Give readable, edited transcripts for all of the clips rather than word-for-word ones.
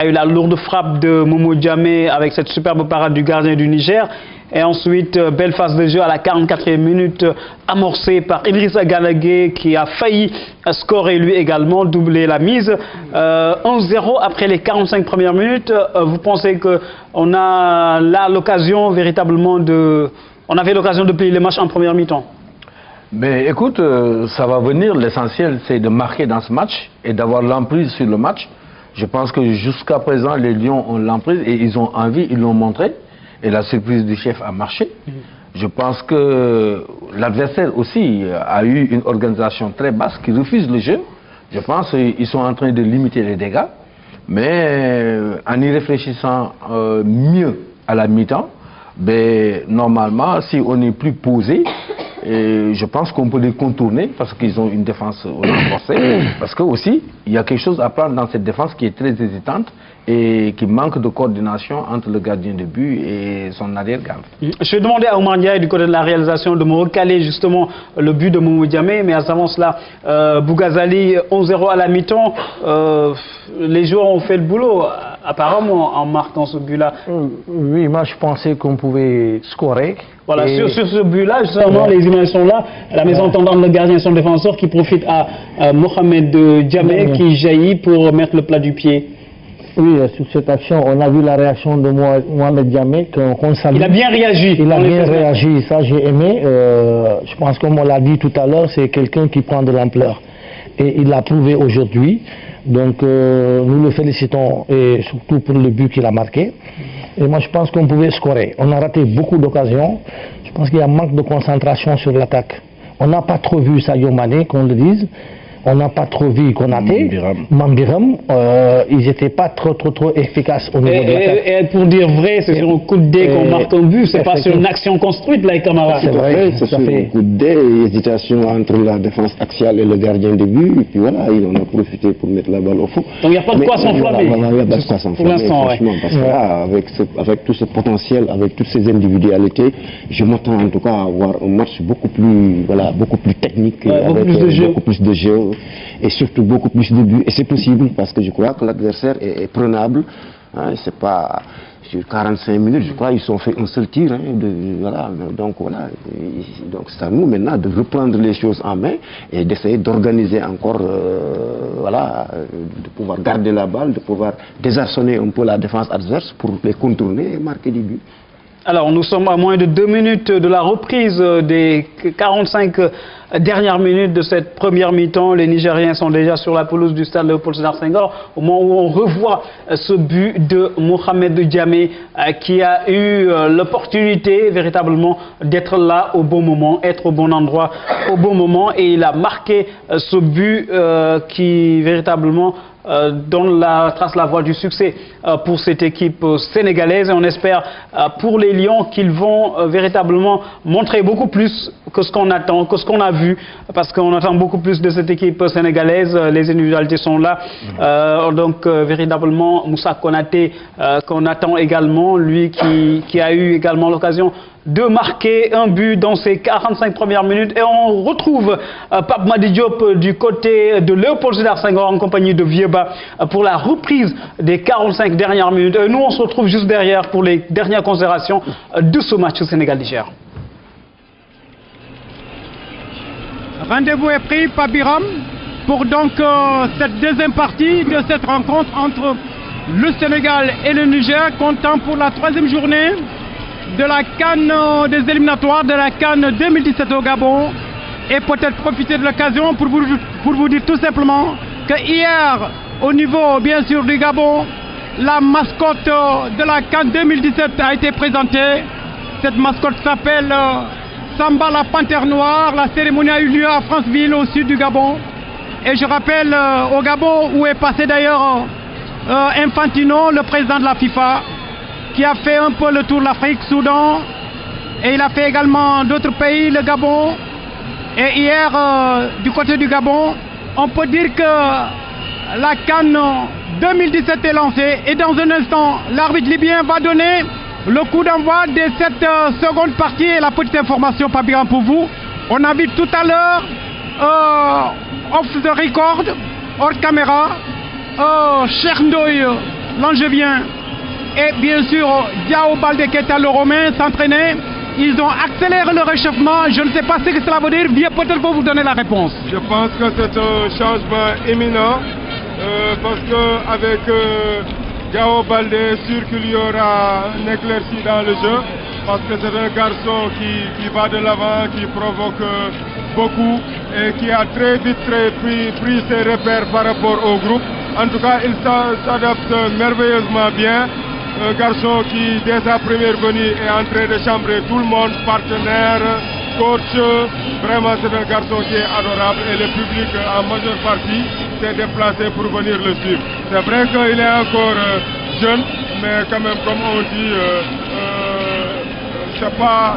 Il y a eu la lourde frappe de Momo Djamé avec cette superbe parade du gardien du Niger. Et ensuite, belle phase de jeu à la 44e minute, amorcée par Idrissa Gana Gueye qui a failli scorer lui également, doubler la mise. 1-0 après les 45 premières minutes. Vous pensez qu'on a là l'occasion véritablement de... On avait l'occasion de plier le match en première mi-temps? Mais écoute, ça va venir. L'essentiel, c'est de marquer dans ce match et d'avoir l'emprise sur le match. Je pense que jusqu'à présent, les Lions ont l'emprise et ils ont envie, ils l'ont montré. Et la surprise du chef a marché. Je pense que l'adversaire aussi a eu une organisation très basse qui refuse le jeu. Je pense qu'ils sont en train de limiter les dégâts. Mais en y réfléchissant mieux à la mi-temps, ben, normalement, si on est plus posé, je pense qu'on peut les contourner parce qu'ils ont une défense renforcée. Parce que aussi, il y a quelque chose à prendre dans cette défense qui est très hésitante et qui manque de coordination entre le gardien de but et son arrière-garde. Je vais demander à Oumar Ndiaye du côté de la réalisation de me recaler justement le but de Momo Djamé, mais avant cela, Bougazali 11-0 à la mi-temps. Les joueurs ont fait le boulot apparemment en marquant ce but-là. Oui, moi je pensais qu'on pouvait scorer. Voilà, sur ce but-là, justement, les images sont là. La maison entendante, le gardien et son défenseur qui profite à Mohamed Djamé qui jaillit pour mettre le plat du pied. Oui, sur cette action, on a vu la réaction de Mohamed Djamé qu'on salue. Il a bien réagi. Il a bien réagi, ça j'ai aimé. Je pense comme on l'a dit tout à l'heure, c'est quelqu'un qui prend de l'ampleur. Et il l'a prouvé aujourd'hui. Donc nous le félicitons et surtout pour le but qu'il a marqué. Et moi je pense qu'on pouvait scorer. On a raté beaucoup d'occasions. Je pense qu'il y a un manque de concentration sur l'attaque. On n'a pas trop vu Sadio Mané, qu'on le dise. On n'a pas trop vu Konaté, Mambiram, ils n'étaient pas trop efficaces au niveau de l'attaque. Et pour dire vrai, c'est sur un coup de dé qu'on marque un but, c'est pas sur une action construite, là, les camarades. C'est vrai, c'est sur un coup de dé, hésitation entre la défense axiale et le gardien de but, et puis voilà, il en a profité pour mettre la balle au fond. Donc il n'y a pas de quoi s'enflammer. Il n'y a pas de quoi s'enflammer, pour l'instant, franchement, parce que là, avec tout ce potentiel, avec toutes ces individualités, je m'attends en tout cas à avoir un match beaucoup plus technique, avec beaucoup plus de jeu. Et surtout beaucoup plus de buts, et c'est possible parce que je crois que l'adversaire est prenable, hein, c'est pas sur 45 minutes, je crois ils ont fait un seul tir, hein, donc c'est à nous maintenant de reprendre les choses en main et d'essayer d'organiser encore, de pouvoir garder la balle, de pouvoir désarçonner un peu la défense adverse pour les contourner et marquer des buts. Alors, nous sommes à moins de 2 minutes de la reprise des 45 dernières minutes de cette première mi-temps. Les Nigériens sont déjà sur la pelouse du stade Léopold Sédar Senghor au moment où on revoit ce but de Mohamed Djamé qui a eu l'opportunité véritablement d'être là au bon moment, être au bon endroit au bon moment, et il a marqué ce but qui véritablement trace la voie du succès pour cette équipe sénégalaise, et on espère pour les Lions qu'ils vont véritablement montrer beaucoup plus que ce qu'on attend, que ce qu'on a vu, parce qu'on attend beaucoup plus de cette équipe sénégalaise. Les individualités sont là, donc véritablement Moussa Konaté qu'on attend également, lui qui a eu également l'occasion de marquer un but dans ces 45 premières minutes. Et on retrouve Pape Madi Diop du côté de Léopold Sédar Senghor en compagnie de Vieba pour la reprise des 45 dernières minutes. Et nous, on se retrouve juste derrière pour les dernières considérations de ce match Sénégal-Niger. Rendez-vous est pris, Papiram, pour donc cette deuxième partie de cette rencontre entre le Sénégal et le Niger, comptant pour la 3e journée de la CAN des éliminatoires de la CAN 2017 au Gabon, et peut-être profiter de l'occasion pour vous dire tout simplement que hier, au niveau bien sûr du Gabon, la mascotte de la CAN 2017 a été présentée. Cette mascotte s'appelle Samba la Panthère Noire. La cérémonie a eu lieu à Franceville, au sud du Gabon. Et je rappelle au Gabon où est passé d'ailleurs Infantino, le président de la FIFA, qui a fait un peu le tour de l'Afrique, Soudan, et il a fait également d'autres pays, le Gabon. Et hier, du côté du Gabon, on peut dire que la CAN 2017 est lancée, et dans un instant, l'arbitre libyen va donner le coup d'envoi de cette seconde partie. Et la petite information, pas bien pour vous, on a vu tout à l'heure, off the record, hors caméra, Cheikh Ndoye Langevien et bien sûr Diao Baldé qui est à le Romain s'entraîner. Ils ont accéléré le réchauffement. Je ne sais pas ce que cela veut dire. Vieux peut-être pour vous donner la réponse. Je pense que c'est un changement imminent parce qu'avec Diao Baldé, sûr qu'il y aura un éclairci dans le jeu parce que c'est un garçon qui va de l'avant, qui provoque beaucoup et qui a très vite pris ses repères par rapport au groupe. En tout cas, il s'adapte merveilleusement bien. Un garçon qui, dès sa première venue, est en train de chambrer tout le monde, partenaire, coach. Vraiment, c'est un garçon qui est adorable et le public, en majeure partie, s'est déplacé pour venir le suivre. C'est vrai qu'il est encore jeune, mais quand même, comme on dit, c'est pas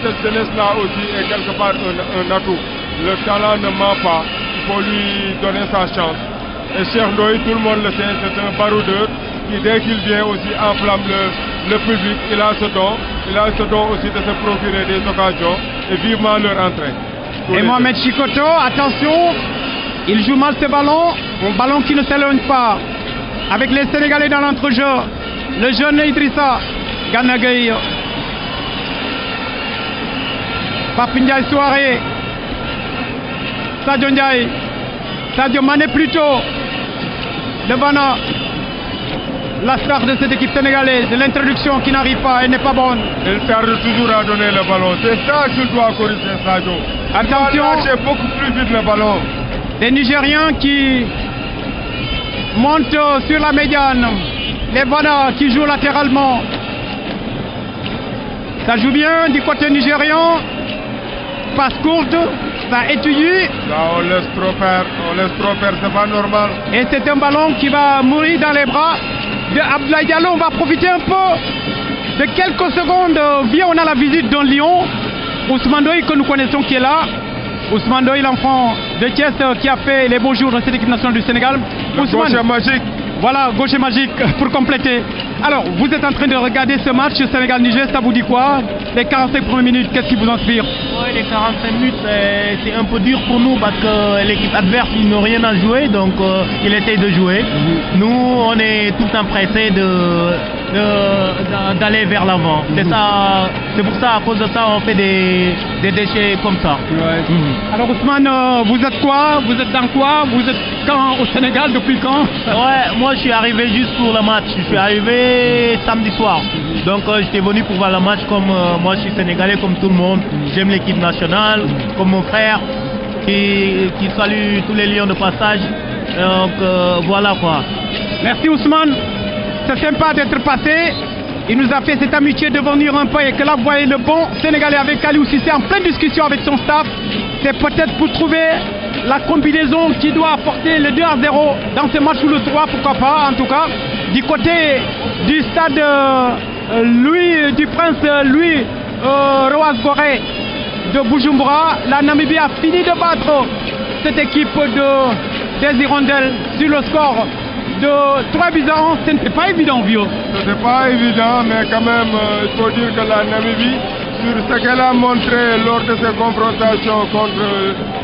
cette jeunesse-là aussi est quelque part un atout. Le talent ne ment pas, il faut lui donner sa chance. Et Cheikh Ndoye, tout le monde le sait, c'est un baroudeur qui, dès qu'il vient aussi, enflamme le public. Il a ce don aussi de se procurer des occasions et vivement leur entrée. Et Mohamed Chikoto, attention, il joue mal ce ballon, un ballon qui ne s'éloigne pas. Avec les Sénégalais dans l'entrejeu, le jeune Idrissa Gana Gueye, Pape Ndiaye Souaré, Sadio Ndiaye, Sadio Mané plutôt, devant la star de cette équipe sénégalaise, de l'introduction qui n'arrive pas, elle n'est pas bonne. Il tarde toujours à donner le ballon, c'est ça qu'il doit corriger, Sadio. Attention, il doit lâcher beaucoup plus vite le ballon. Les Nigériens qui montent sur la médiane, les Bana qui jouent latéralement. Ça joue bien du côté nigérian, passe courte, ça étudie. Là on laisse trop faire, c'est pas normal. Et c'est un ballon qui va mourir dans les bras de Abdoulaye Diallo. On va profiter un peu de quelques secondes. Viens, on a la visite d'un lion, Ousmane Doye, que nous connaissons qui est là. Ousmane Doye, l'enfant de Thiès qui a fait les beaux jours dans cette équipe nationale du Sénégal. Ousmane, gaucher magique. Voilà, gaucher magique pour compléter. Alors, vous êtes en train de regarder ce match Sénégal-Niger, ça vous dit quoi? Les 45 premières minutes, qu'est-ce qui vous inspire? Oui, les 45 minutes, c'est un peu dur pour nous parce que l'équipe adverse, ils n'ont rien à jouer, donc ils essayent de jouer. Nous, on est tout le temps pressés d'aller vers l'avant. C'est pour ça, à cause de ça, on fait des déchets comme ça. Ouais. Alors Ousmane, vous êtes quoi? Vous êtes dans quoi? Vous êtes quand au Sénégal? Depuis quand? Ouais, moi je suis arrivé juste pour le match. Je suis arrivé samedi soir. Donc j'étais venu pour voir le match comme moi je suis sénégalais comme tout le monde. J'aime l'équipe nationale, comme mon frère qui salue tous les lions de passage. Donc voilà quoi. Merci Ousmane. C'est sympa d'être passé. Il nous a fait cette amitié de venir un peu et que là vous voyez le bon Sénégalais avec Aliou Cissé en pleine discussion avec son staff. C'est peut-être pour trouver la combinaison qui doit apporter le 2-0 dans ce match ou le 3, pourquoi pas en tout cas. Du côté du stade du Prince Louis Roas Gorée de Bujumbura, la Namibie a fini de battre cette équipe des Hirondelles sur le score de 3 buts à 1. Ce n'était pas évident, vieux. Ce n'était pas évident, mais quand même, il faut dire que la Namibie, sur ce qu'elle a montré lors de ses confrontations contre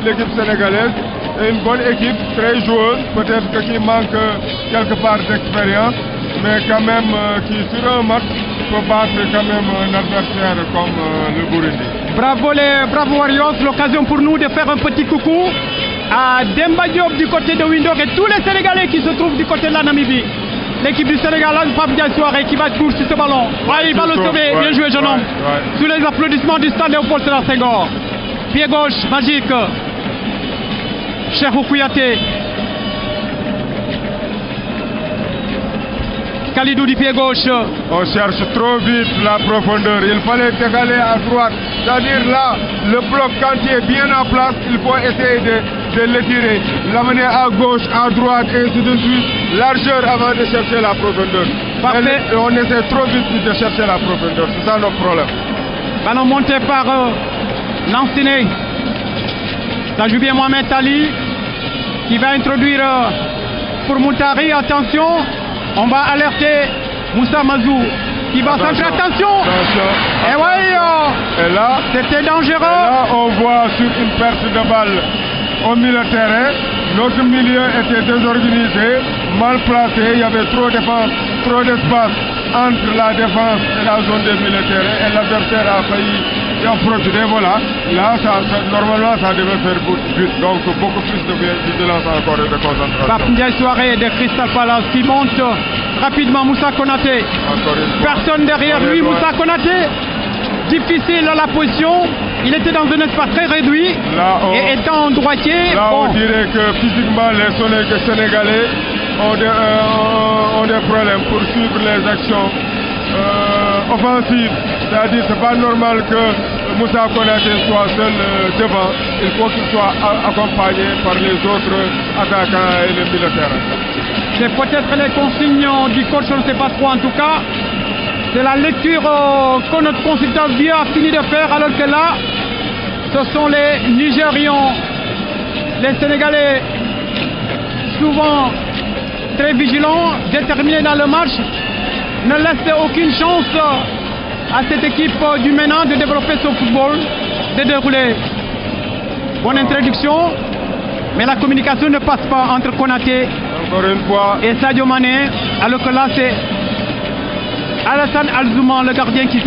l'équipe sénégalaise, est une bonne équipe, très joueuse, peut-être qui manque quelque part d'expérience, mais quand même qui sur un match peut battre quand même un adversaire comme le Burundi. Bravo les Bravo Warriors, l'occasion pour nous de faire un petit coucou à Demba Diop du côté de Windhoek et tous les Sénégalais qui se trouvent du côté de la Namibie. L'équipe du Sénégal, Pape Ndiaye Souaré qui va courir sur ce ballon. Ouais, il va le sauver, bien joué jeune homme. Sous les applaudissements du stade Léopold Sédar Senghor. Pied gauche, magique. Cheikhou Kouyaté. Kalidou du pied gauche. On cherche trop vite la profondeur. Il fallait décaler à droite. C'est-à-dire là, le bloc quand il est bien en place, il faut essayer de l'étirer, l'amener à gauche, à droite et ainsi de suite. Largeur avant de chercher la profondeur. Et on essaie trop vite de chercher la profondeur. C'est ça notre problème. Ballon monté par Lanciné. Ça joue bien Mohamed Ali qui va introduire pour Moutari. Attention, on va alerter Moussa Mazou qui va centrer. Attention. Et ouais, et là, c'était dangereux. Et là, on voit sur une perte de balle au milieu de terrain, notre milieu était désorganisé, mal placé, il y avait trop d'espace entre la défense et la zone des militaires et l'adversaire a failli en profiter. Voilà, là, normalement, ça devait faire but, donc beaucoup plus de vigilance encore et de concentration. Pape Ndiaye Souaré de Crystal Palace qui monte rapidement Moussa Konaté. Personne derrière lui, Moussa Konaté. Difficile à la position, il était dans un espace très réduit et étant droitier. Là, on dirait que physiquement, les Sénégalais ont des problèmes pour suivre les actions offensives. C'est-à-dire que ce n'est pas normal que Moussa Konaté soit seul devant. Il faut qu'il soit accompagné par les autres attaquants et les militaires. C'est peut-être les consignes du coach, je ne sais pas trop en tout cas. C'est la lecture que notre consultant vieux a fini de faire, alors que là, ce sont les Nigérians, les Sénégalais, souvent très vigilants, déterminés dans le match, ne laissent aucune chance à cette équipe du MENA de développer son football, de dérouler. Bonne introduction, mais la communication ne passe pas entre Konaté et Sadio Mané, alors que là, c'est Alassane Alzouman, le gardien qui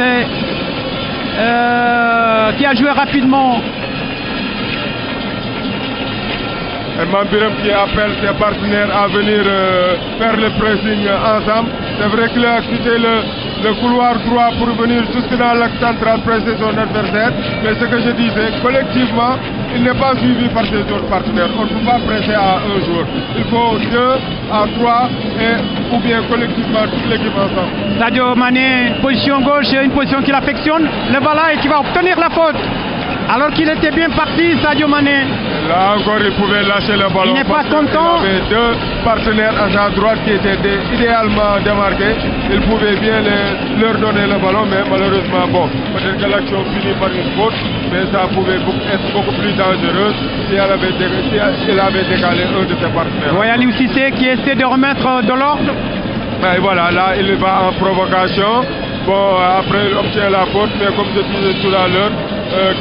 a joué rapidement. Et Mambiram qui appelle ses partenaires à venir faire le pressing ensemble. C'est vrai qu'il a quitté le couloir droit pour venir jusque dans l'axe central presser son adversaire. Mais ce que je disais, collectivement, il n'est pas suivi par ses autres partenaires. On ne peut pas presser à un jour. Il faut 2 à 3 ou bien collectivement toute l'équipe ensemble. Sadio Mané, position gauche, une position qu'il affectionne. Le voilà et qui va obtenir la faute. Alors qu'il était bien parti, Sadio Mané. Là encore, il pouvait lâcher le ballon. Il n'est pas content. Il avait 2 partenaires à sa droite qui étaient idéalement démarqués. Il pouvait bien leur donner le ballon, mais malheureusement, bon, peut-être que l'action finit par une faute, mais ça pouvait être beaucoup plus dangereux si il avait décalé un de ses partenaires. Aliou Cissé qui essaie de remettre de l'ordre. Et voilà, là, il va en provocation. Bon, après, il obtient la faute, mais comme je disais tout à l'heure,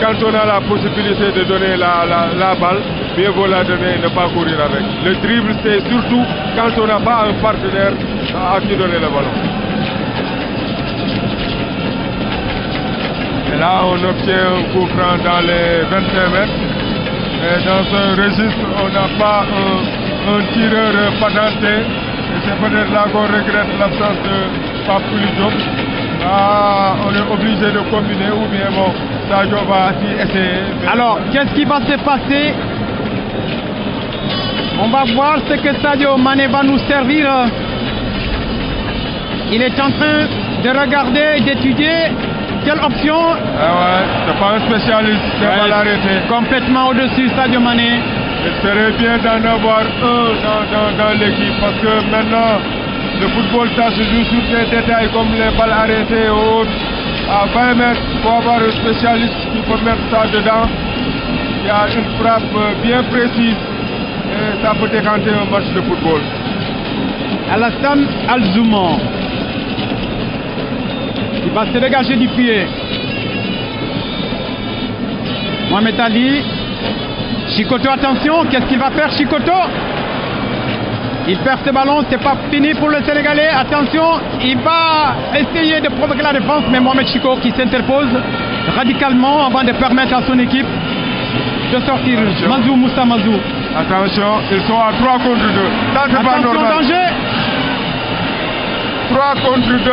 quand on a la possibilité de donner la balle, mieux vaut la donner et ne pas courir avec. Le dribble, c'est surtout quand on n'a pas un partenaire à qui donner le ballon. Et là, on obtient un coup franc dans les 25 mètres. Et dans ce registre, on n'a pas un tireur patenté. Et c'est peut-être là qu'on regrette l'absence de Pape Diop. Ah, on est obligé de combiner ou bien bon, Sadio va essayer. Alors, qu'est-ce qui va se passer? On va voir ce que Sadio Mané va nous servir. Il est en train de regarder, d'étudier quelle option. Ah ouais, c'est pas un spécialiste, c'est pas l'arrêter. Complètement au-dessus, Sadio Mané. Il serait bien d'en avoir un dans l'équipe parce que maintenant, le football, ça se joue sur des détails comme les balles arrêtées ou autres. À 20 mètres, il faut avoir un spécialiste qui peut mettre ça dedans. Il y a une frappe bien précise et ça peut décanter un match de football. Alassane Alzouman qui va se dégager du pied. Mohamed Ali. Chikoto, attention, qu'est-ce qu'il va faire Chikoto? Il perd ce ballon, c'est pas fini pour le Sénégalais. Attention, il va essayer de provoquer la défense, mais Mohamed Chiko qui s'interpose radicalement avant de permettre à son équipe de sortir. Mazou, Moussa Mazou. Attention, ils sont à 3 contre 2. Ça, c'est pas normal. Danger. 3 contre 2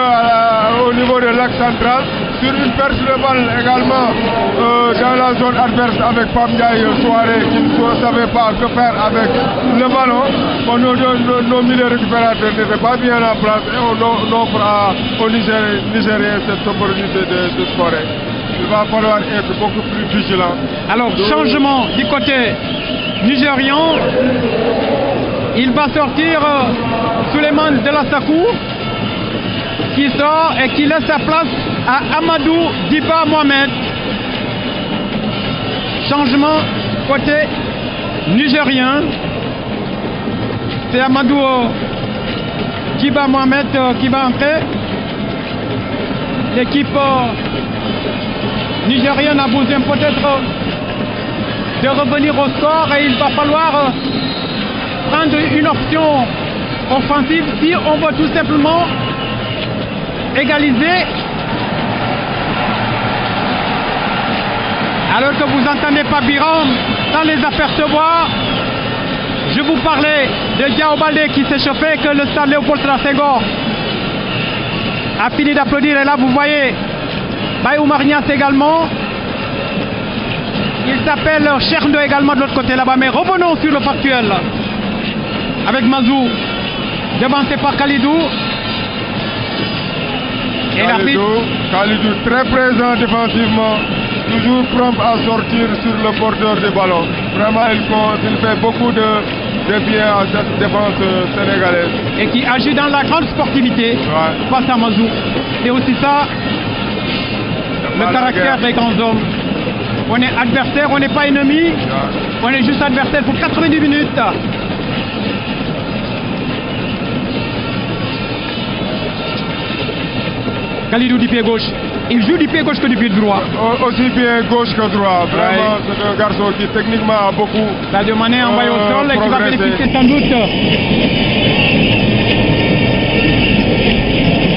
au niveau de l'axe central. Sur une perte de balle également dans la zone adverse avec Pape Ndiaye Souaré qui ne savait pas que faire avec le ballon. Bon, nos milieux récupérateurs n'étaient pas bien en place et on offre aux Nigériens cette opportunité de scorer. Il va falloir être beaucoup plus vigilant. Alors, changement du côté nigérian. Il va sortir Souleymane Delassakou qui sort et qui laisse sa place à Amadou Diba Mohamed. Changement côté nigérien. C'est Amadou Diba Mohamed qui va entrer. L'équipe nigérienne a besoin peut-être de revenir au score et il va falloir prendre une option offensive si on veut tout simplement égaliser. Alors que vous n'entendez pas Biram sans les apercevoir. Je vous parlais de Diao Baldé qui s'est chauffé, que le stade Léopold Sédar Senghor a fini d'applaudir. Et là, vous voyez Baye Oumar Niasse également. Il s'appelle Cherndo également de l'autre côté là-bas. Mais revenons sur le factuel avec Mazou, devancé par Khalidou. Et Khalidou très présent défensivement, toujours prompt à sortir sur le porteur du ballon. Vraiment, il fait beaucoup de bien à cette défense sénégalaise. Et qui agit dans la grande sportivité face à Mazou. C'est aussi ça, le caractère des grands hommes. On est adversaire, on n'est pas ennemi, on est juste adversaire pour 90 minutes. Khalidou du pied gauche. Il joue du pied gauche que du pied droit. Aussi bien gauche que droit. Vraiment, c'est un garçon qui techniquement a beaucoup. Sadio Mané envoyé au sol et qui va bénéficier sans doute.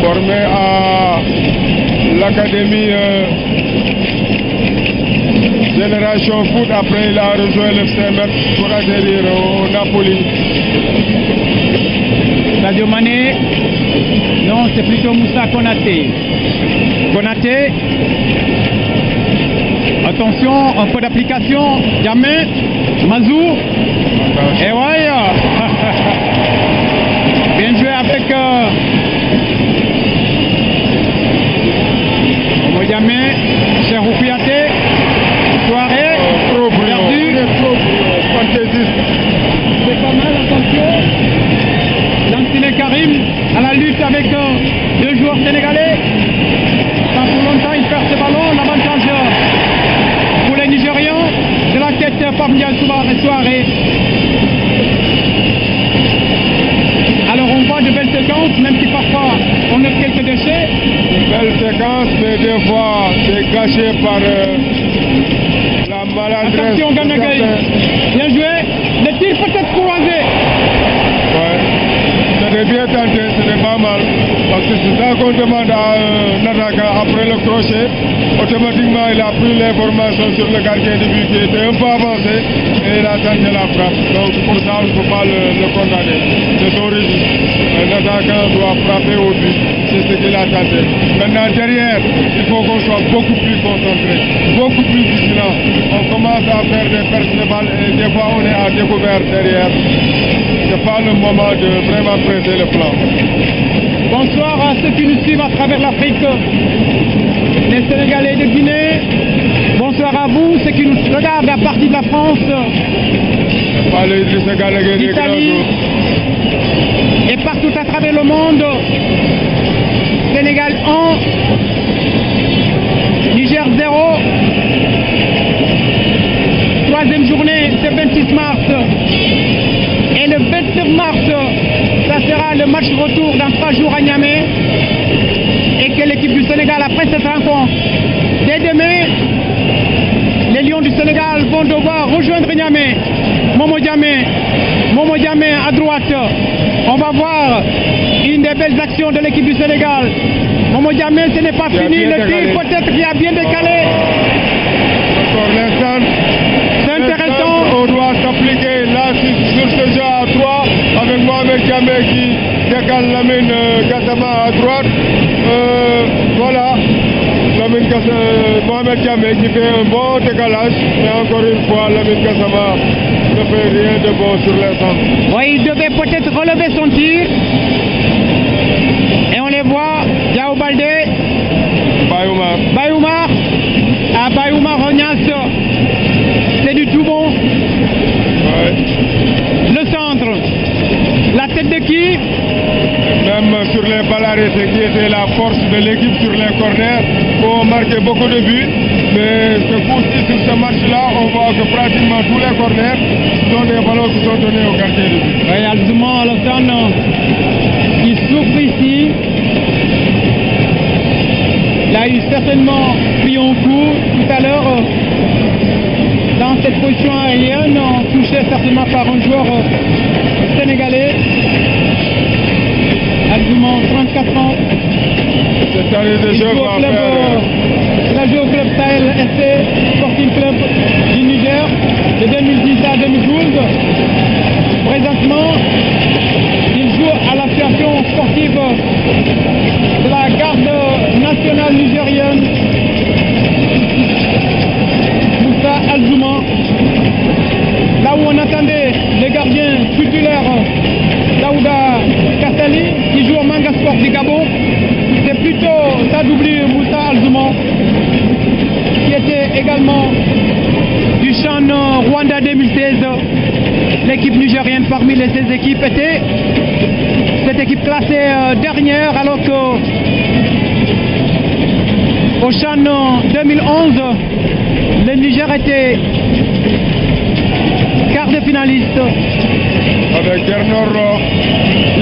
Formé à l'académie Génération Foot. Après, il a rejoint le FCM pour atterrir au Napoli. Sadio Mané. Non, c'est plutôt Moussa Konaté. Konaté. Attention, un peu d'application. Jamais. Mazou. Et ouais. Bien joué avec Moyamé. Cherou Kouyaté. Soirée. Perdu. C'est pas mal, attention. Lansine Karim à la lutte avec deux joueurs sénégalais. Pas pour longtemps, il perd ce ballon. L'avantage pour les Nigérians. De la tête par Ndiaye Souaré. Alors on voit de belles séquences, même si parfois on a quelques déchets. Belle séquence, mais des fois c'est gâché par la maladresse. Attention Gana Gueye. Bien joué. Le tir peut-être croisé. C'était bien tenté, c'était pas mal. Parce que c'est ça qu'on demande à un attaquant après le crochet. Automatiquement, il a pris l'information sur le gardien de but qui était un peu avancé et il a tenté la frappe. Donc pour ça, on ne peut pas le condamner. C'est son registre. Un attaquant doit frapper au but. C'est ce qu'il a tenté. Maintenant, derrière, il faut qu'on soit beaucoup plus concentré, beaucoup plus vigilant. On commence à faire des pertes de balles et des fois, on est à découvert derrière. C'est pas le moment de vraiment presser le plan. Bonsoir à ceux qui nous suivent à travers l'Afrique, les Sénégalais de Guinée. Bonsoir à vous, ceux qui nous regardent à partir de la France, d'Italie et partout à travers le monde. Sénégal 1, Niger 0. Troisième journée, c'est 26 mars. Et le 29 mars, ça sera le match retour dans 3 jours à Niamey. Et que l'équipe du Sénégal, après cette rencontre, dès demain, les Lions du Sénégal vont devoir rejoindre Niamey. Momo Diamé à droite. On va voir une des belles actions de l'équipe du Sénégal. Momo Diamé, ce n'est pas fini. Le tir peut-être qui a bien décalé. Encore l'instant. C'est intéressant. On doit s'appliquer là sur ce jeu à 3 avec Mohamed Diamé qui décale Lamine Gassama à droite. Voilà. Mohamed Diamé qui fait un bon décalage. Mais encore une fois, Lamine Gassama ne fait rien de bon sur l'instant. Oui, il devait peut-être relever son tir. Et on les voit. Diao Baldé. Baye Oumar. À Baye Oumar Niasse. C'est du tout bon. Ouais. Le centre. La tête de qui? Même sur les balles arrêtées qui était la force de l'équipe sur les corners, où on marquait beaucoup de buts. Mais ce coup-ci, sur ce match-là, on voit que pratiquement tous les corners sont des ballons qui sont donnés au gardien de but. Oui, Alzuma Alassane qui souffre ici. Il a eu certainement pris un coup tout à l'heure dans cette position aérienne, touché certainement par un joueur sénégalais. Alzouman, 34 ans. Cette année de jeu va faire... Il a joué au club Sahel SC, Sporting Club du Niger, de 2010 à 2012. Présentement, il joue à l'association sportive de la garde nationale nigérienne, Moussa Alzouman. Là où on attendait les gardiens titulaires Daouda Kassali, qui joue au Manga Sport du Gabon, c'est plutôt sa doublure Moussa Alzouman, qui était également du CHAN Rwanda 2016. L'équipe nigérienne parmi les 16 équipes était cette équipe classée dernière, alors que au CHAN 2011, le Niger était quart de finaliste. Avec Gernot,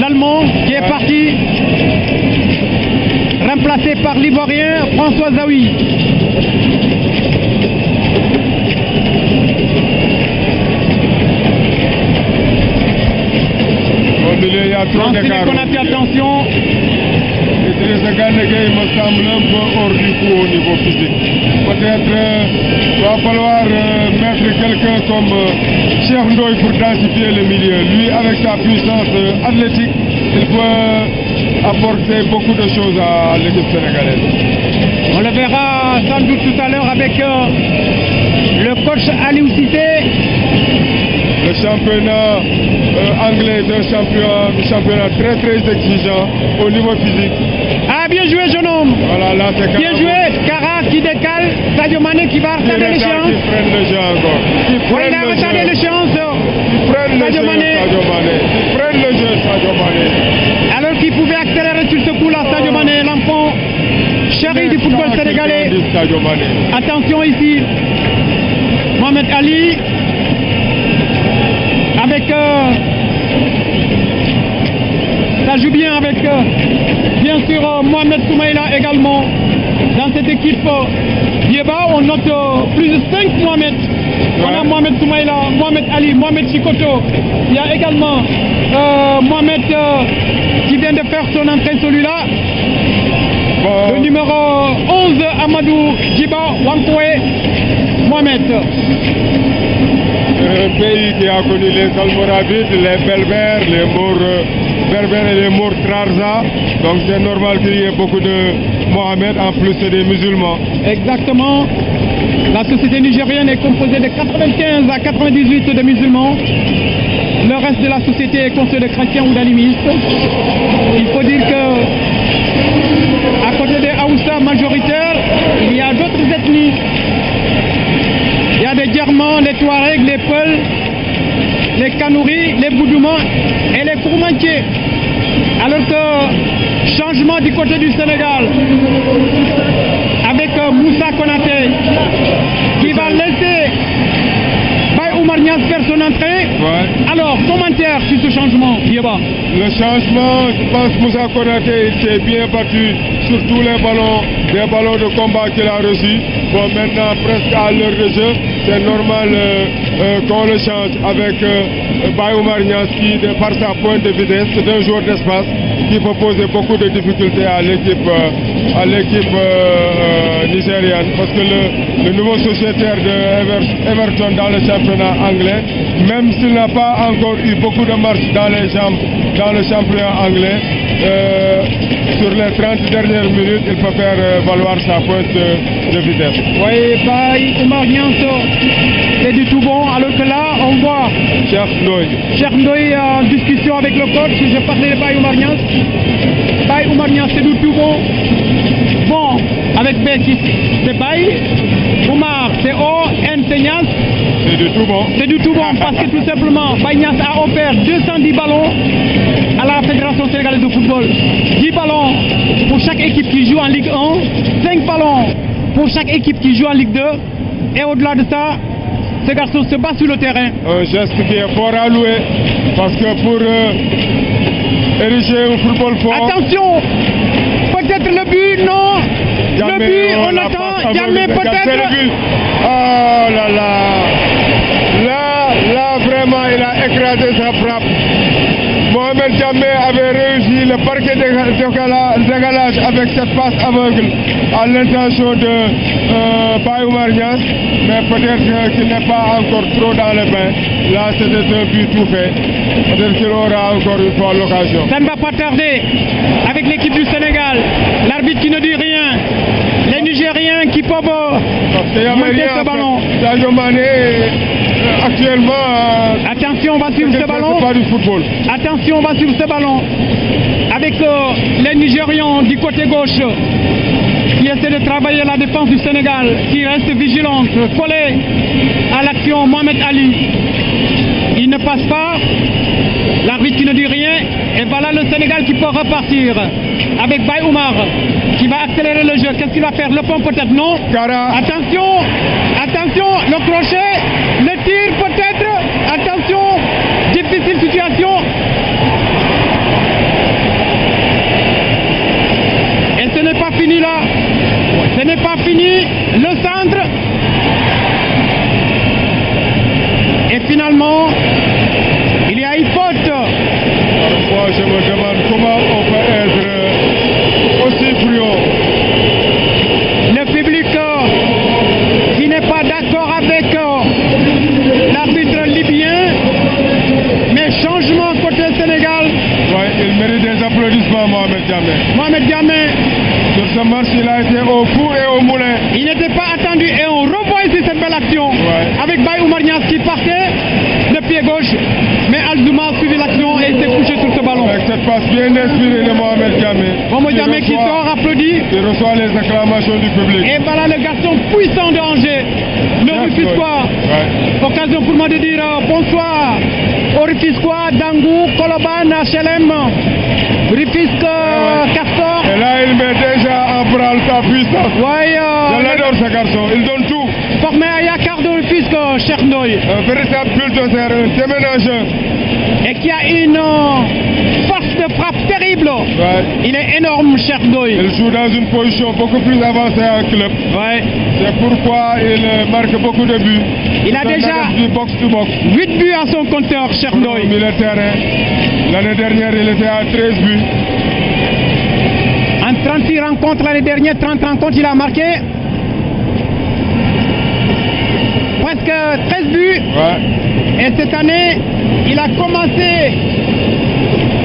l'Allemand qui est parti, remplacé par l'Ivoirien François Zawi. Il y a trop d'écart. Attention. Idrissa Gana Gueye me semble un peu hors du coup au niveau physique. Peut-être va falloir mettre quelqu'un comme Cheikh Ndoye pour densifier le milieu. Lui, avec sa puissance athlétique, il peut apporter beaucoup de choses à l'équipe sénégalaise. On le verra sans doute tout à l'heure avec le coach Aliou Cissé. Le championnat anglais est un championnat très très exigeant au niveau physique. Ah, bien joué, jeune homme. Voilà, là, c'est bien joué, Kara qui décale, Sadio Mané qui va retarder l'échéance. Qui prennent le jeu encore. Oui, il a retardé l'échéance. Ils prennent le jeu, Sadio Mané. Ils prennent le jeu, Sadio Mané. Alors qu'il pouvait accélérer sur ce coup-là, Sadio Mané, l'enfant chéri du football sénégalais. Attention ici, Mohamed Ali. Avec ça joue bien avec bien sûr Mohamed Soumaïla également dans cette équipe Dieba. On note plus de 5 Mohamed. On a Mohamed Soumaïla, Mohamed Ali, Mohamed Chikoto. Il y a également Mohamed qui vient de faire son entrée, celui-là. Le numéro 11 Amadou Djiba Wankoué Mohamed. Un pays qui a connu les Almoravides, les Berbères, les Maures Berbères et les Maures Trarza. Donc c'est normal qu'il y ait beaucoup de Mohamed, en plus c'est des musulmans. Exactement. La société nigérienne est composée de 95 à 98 de musulmans. Le reste de la société est constitué de chrétiens ou d'animistes. Il faut dire que à côté des Haoussa majoritaires, il y a d'autres ethnies. Il y a des Djermans, les Touaregs, les Peuls, les Kanouris, les Boudoumans et les Kourmantiers. Alors que changement du côté du Sénégal avec Moussa Konaté qui va laisser Baye Oumar Niasse faire son entrée. Alors, commentaire sur ce changement, Dieba. Le changement, je pense que Moussa Konaté s'est bien battu sur tous les ballons, des ballons de combat qu'il a reçus. Bon, maintenant, presque à l'heure de jeu, c'est normal qu'on le change avec Baye Oumar Niasse qui, par sa pointe de vitesse, c'est un joueur d'espace qui peut poser beaucoup de difficultés à l'équipe nigériane. Parce que le nouveau sociétaire de Everton dans le championnat anglais, même s'il n'a pas encore eu beaucoup de marche dans les jambes dans le championnat anglais, sur les 30 dernières minutes, il peut faire valoir sa pointe de vitesse. Oui, Baye Oumar Niasse, c'est du tout bon. Alors que là, on voit Cheikh Ndoye en discussion avec le coach. Je parlais de Baye Oumar Niasse. Baye Oumar Niasse, c'est du tout bon. Bon, avec B6, c'est Baye. Oumar, c'est O, N, c'est Niasse. C'est du tout bon. C'est du tout bon parce que tout simplement, Baye Niasse a offert 210 ballons à la Fédération sénégalaise de football. 10 ballons pour chaque équipe qui joue en Ligue 1, 5 ballons pour chaque équipe qui joue en Ligue 2. Et au-delà de ça, ce garçon se bat sur le terrain. Un geste qui est fort à louer parce que pour ériger un football fort... Attention, peut-être le but, non. Jamais, le but, on attend, jamais peut-être... Oh là là. Là, vraiment, il a écrasé sa frappe. Mohamed Djamé avait réussi le parquet décalage avec cette passe aveugle à l'intention de Baye Oumar Niasse, mais peut-être qu'il n'est pas encore trop dans le bain. Là, c'était un but tout fait. Peut-être qu'il aura encore une fois l'occasion. Ça ne va pas tarder avec l'équipe du Sénégal. L'arbitre qui ne dit rien. Les Nigériens qui peuvent monter ce ballon. Sadio Mané, actuellement... Attention, on va suivre ce ballon. C'est pas du football. Attention, on va suivre ce ballon. Avec les Nigérians du côté gauche qui essaient de travailler la défense du Sénégal, qui reste vigilante, collée à l'action. Mohamed Ali, il ne passe pas. L'arbitre qui ne dit rien. Et voilà le Sénégal qui peut repartir avec Baye Oumar qui va accélérer le jeu. Qu'est-ce qu'il va faire? Le pont peut-être? Non. Attention, attention, le crochet, le tir peut-être. Attention, difficile situation. Et ce n'est pas fini là. Ce n'est pas fini. Le centre. Et finalement, il y a une faute. Moi, je me demande comment on peut être aussi furieux. Le public qui n'est pas d'accord avec l'arbitre libyen, mais changement côté Sénégal. Ouais, il mérite des applaudissements, Mohamed Djamé. Mohamed Djamé. Sur ce match, il a été au four et au moulin. Il n'était pas attendu et on revoit ici cette belle action avec Baye Oumar Niasse qui partait de pied gauche. Mais Alzouma a suivi l'action et il s'est couché sur ce ballon. Avec cette passe bien inspirée de Mohamed Djamé. Mohamed Djamé qui sort applaudi. Il reçoit les acclamations du public. Et voilà le garçon puissant de Angers. Le Rufisquois. Occasion pour moi de dire bonsoir au Rufisquois, Dangou, Koloban, HLM, Rufisque, Castor. Et là, il met déjà en branle sa puissance. Je l'adore ce garçon, il donne tout. Formé à Yakar de Rufisque, Cheikh Ndoye. Un véritable bulldozer, un déménageur. Et qui a une force de frappe terrible. Il est énorme, Cheikh Ndoye. Il joue dans une position beaucoup plus avancée en club. C'est pourquoi il marque beaucoup de buts. Il a déjà du box to box. 8 buts à son compteur, Cheikh Ndoye. Milieu de terrain. L'année dernière, il était à 13 buts. En 36 rencontres l'année dernière, 30 rencontres, il a marqué presque 13 buts. Et cette année, il a commencé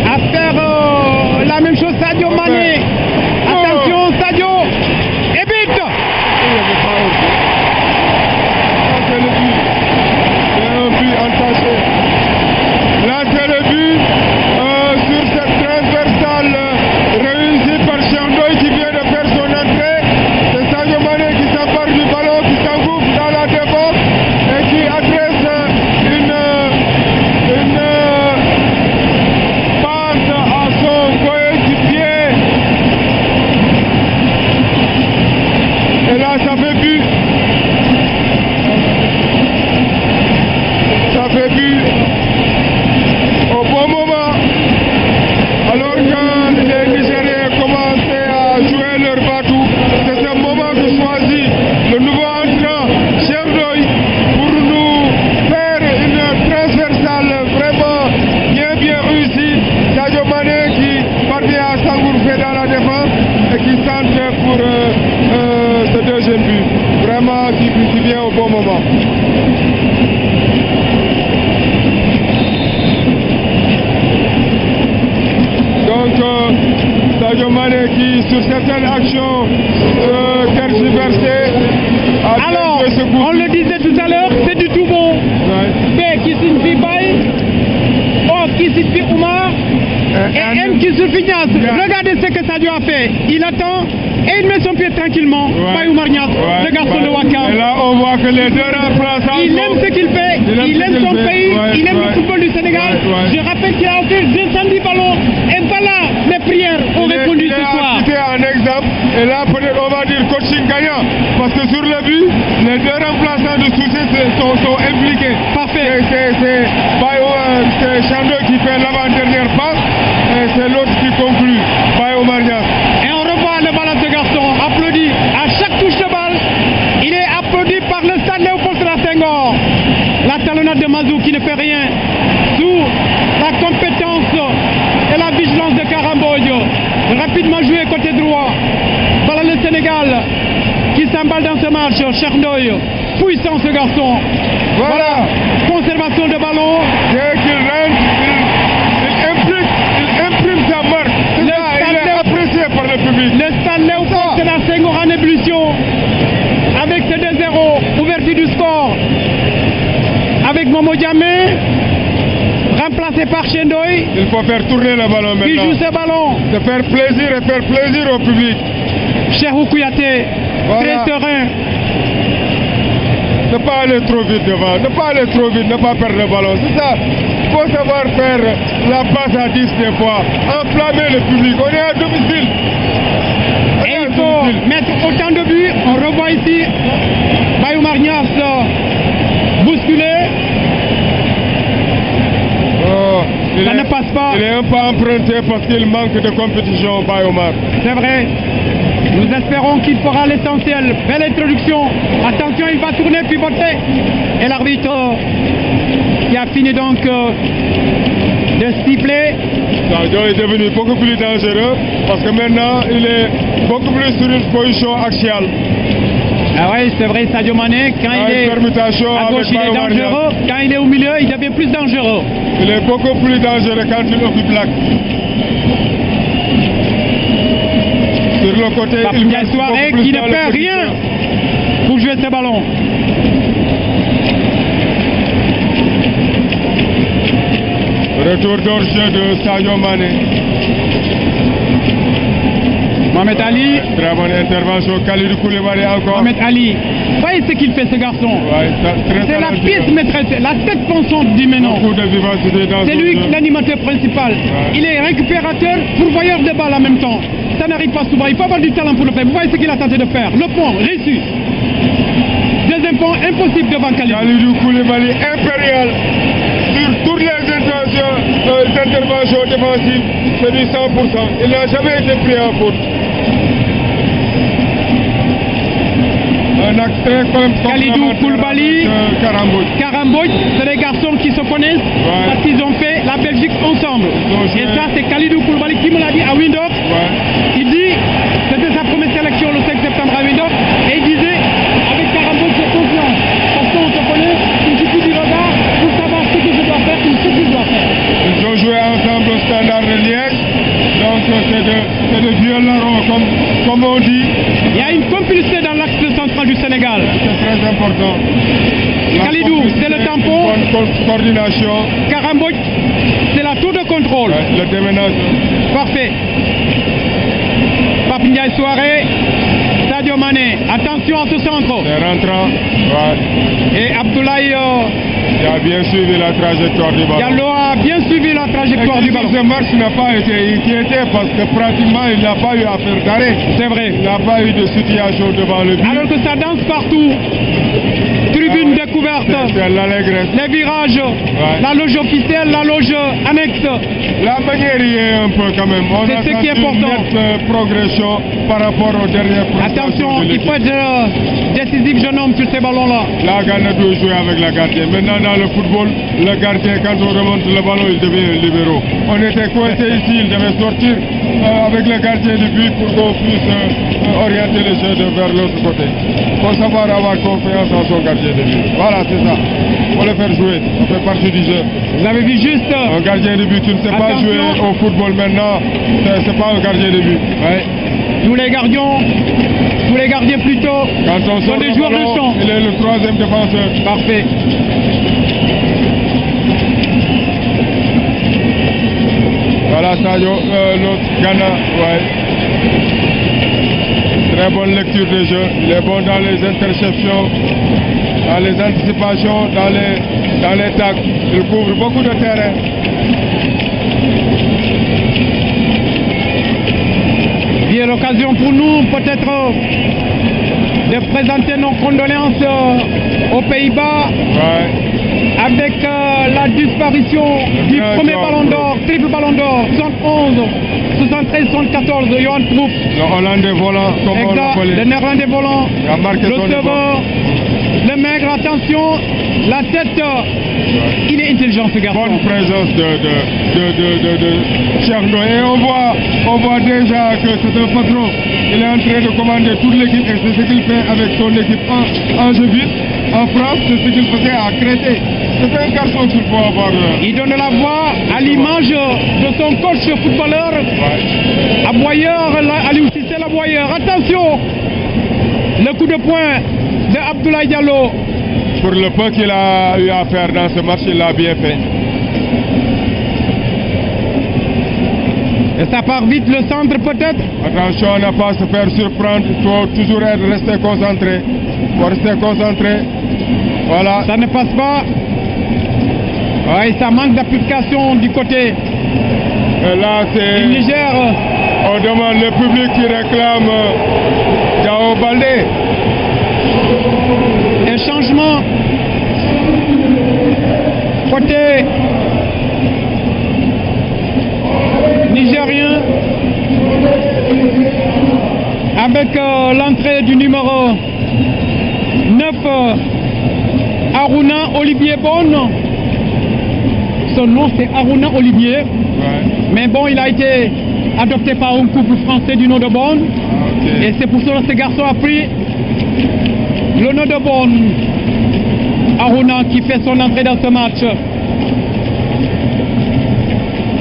à faire la même chose. Sadio Mané. Attention, Sadio. Et but. C'est un but entaché. Là, c'est le but sur cette transversale réussie par Cheikh Ndoye qui vient de faire son entrée. C'est Sadio Mané qui s'empare du ballon, qui s'engouffre dans la défense et qui adresse une passe à son coéquipier. Et là, ça fait but. Ça fait but au bon moment. Alors que les Nigériens commençaient à jouer leur batou, c'est un moment que choisit le nouveau entrant, Cheikh Ndoye, pour nous faire une transversale vraiment bien réussie. Sadio Mané qui parvient à s'engouffrer dans la défense et qui centre pour ce deuxième but. Vraiment qui vient au bon moment. Donc, Sadio Mané qui, sur certaines actions tergiversées, alors, on le disait tout à l'heure, c'est du tout bon. B qui signifie Baye, O qui signifie Oumar, et M qui signifie Niasse. Regardez ce que Sadio a fait. Il attend et il met son pied tranquillement. Baye Oumar Niasse, le garçon de Ouakam. Et là, on voit que les deux remplaçants. Il aime ce qu'il fait, il aime son pays, il aime le football du Sénégal. Je rappelle qu'il a offert 210 ballons. Et voilà, mes prières ont répondu ce soir. Il a un exemple, et là, peut-être on va dire coaching gagnant. Parce que sur le but, les deux remplaçants de Soucé sont impliqués. Parfait. C'est Chando qui fait l'avant-dernière passe, et c'est l'autre qui conclut, Baye Oumar Niasse. Et on revoit le ballon de garçon, applaudi. À chaque touche de balle, il est applaudi par le stade Léopold Sédar Senghor. La talonnade de Mazou qui ne Rapidement joué côté droit. Voilà le Sénégal qui s'emballe dans ce match. Cheikh Ndoye, puissant ce garçon. Voilà, conservation de ballon. Dès qu'il rentre, il imprime sa marque. Il est apprécié par le public. Le stade Léopold Sédar Senghor en ébullition. Avec ce 2-0, ouverture du score. Avec Momo Diamé, remplacé par Cheikh Ndoye. Il faut faire tourner le ballon maintenant. Qui joue ce ballon. De faire plaisir au public. Cheikhou Kouyaté, très serein. Ne pas aller trop vite devant, ne pas perdre le ballon. C'est ça. Il faut savoir faire la passe à 10 des fois, enflammer le public. On est à domicile. Et il faut mettre autant de buts. On revoit ici Bayoumar Niasse bousculé. Ça ne passe pas. Il est un peu emprunté parce qu'il manque de compétition, Bayoumar. C'est vrai. Nous espérons qu'il fera l'essentiel. Belle introduction. Attention, il va tourner, pivoter. Et l'arbitre qui a fini donc de siffler. Sadio est devenu beaucoup plus dangereux parce que maintenant il est beaucoup plus sur une position axiale. Ah oui, c'est vrai, Sadio Mané, quand il est à gauche, il est dangereux. Quand il est au milieu, il devient plus dangereux. Il est beaucoup plus dangereux quand il occupe l'axe. Sur le côté, il y a Soirée qui ne fait rien pour jouer ce ballon. Retour d'orge de Sadio Mané. Mohamed Ali. Très bonne intervention. Khalidou Koulibaly encore. Mohamed Ali. Voyez ce qu'il fait, ce garçon. Ouais, c'est la pièce maîtresse, la tête pensante du Ménon. C'est lui l'animateur principal. Ouais. Il est récupérateur, pourvoyeur de balles en même temps. Ça n'arrive pas souvent. Il faut avoir du talent pour le faire. Vous voyez ce qu'il a tenté de faire. Le point, réussi. Deuxième point, impossible devant Khalidou. Khalidou Koulibaly, impérial. Sur toutes les interventions défensives, c'est du 100%. Il n'a jamais été pris en faute. Khalidou Koulibaly, Karamboj, c'est des garçons qui se connaissent parce qu'ils ont fait la Belgique ensemble. Et ça, c'est Khalidou Koulibaly qui me l'a dit à Windhoek. Il dit, c'était sa première sélection le 5 septembre à Windhoek, et il disait, avec Karamboj, j'ai confiance. Parce qu'on se connaît, il suffit du regard pour savoir ce que je dois faire ou ce que je dois faire. Ils ont joué ensemble au Standard de Liège, donc c'est de vieux larrons, comme on dit. Il y a une complicité dans l'axe central du Sénégal. C'est très important. Khalidou, c'est le tampon. Coordination. Karamboj, c'est la tour de contrôle. Ouais, le déménagement. Parfait. Pape Ndiaye Soirée, Sadio Mané, attention à ce centre. C'est rentrant. Ouais. Et Abdoulaye il a bien suivi la trajectoire du ballon. Diallo a bien suivi la trajectoire du ballon. Ce match n'a pas été inquiété parce que pratiquement il n'a pas eu à faire d'arrêt. C'est vrai. Il n'a pas eu de situation devant le but. Alors que ça danse partout. Tribune découverte. C'est l'allégresse. Les virages. La loge officielle, la loge annexe. La manière y est un peu quand même. C'est ce qui est important. Une nette progression par rapport aux dernières prestations. Attention, il faut être décisif, jeune homme, sur ces ballons-là. La Ghana doit jouer avec la gardien. Maintenant, dans le football, le gardien, quand on remonte le ballon, il devient un libéro. On était coincé ici, il devait sortir avec le gardien du but pour qu'on puisse orienter le jeu vers l'autre côté. Il faut savoir avoir confiance en son gardien de but. Voilà, c'est ça. Il faut le faire jouer. Ça fait partie du jeu. Vous avez vu juste. Un gardien de but, tu ne sais pas jouer au football maintenant. C'est pas un gardien de but. Ouais. Tous les gardiens plutôt, quand on sont des joueurs de champ. Il est le troisième défenseur. Parfait. Voilà Sadio, l'autre Ghana, ouais. Très bonne lecture de jeu. Il est bon dans les interceptions, dans les anticipations, dans les tacles. Il couvre beaucoup de terrain. Bien l'occasion pour nous peut-être de présenter nos condoléances aux Pays-Bas avec la disparition du premier ballon d'or, triple ballon d'or, 71, 73, 74 de Johan Cruyff. Le Hollandais volant, comme on l'appelait. Le Néerlandais volant, le sauveur, le maigre attention, la tête, il est intelligent ce garçon. Bonne présence de Cheikh Ndoye. Et on voit déjà que c'est un patron. Il est en train de commander toute l'équipe et c'est ce qu'il fait avec son équipe en Angeville. En France, c'est ce qu'il faisait à Créteil. C'est un garçon qu'il faut avoir. Il donne la voix à l'image de son coach footballeur, Aboyeur, Aliou Cissé l'Aboyeur. Attention, le coup de poing de Abdoulaye Diallo. Pour le peu qu'il a eu à faire dans ce match, il l'a bien fait. Et ça part vite, le centre peut-être. Attention à ne pas se faire surprendre, il faut toujours rester concentré. Il faut rester concentré. Voilà. Ça ne passe pas. Oui, ça manque d'application du côté Et là, c'est... du Niger. On demande le public qui réclame Diao Baldé. Un changement côté nigérien avec l'entrée du numéro 9 Aruna Olivier Bonne. Son nom c'est Aruna Olivier, mais bon, il a été adopté par un couple français du nom de Bonne. Et c'est pour cela que ce garçon a pris le nom de Bonne. Aruna qui fait son entrée dans ce match.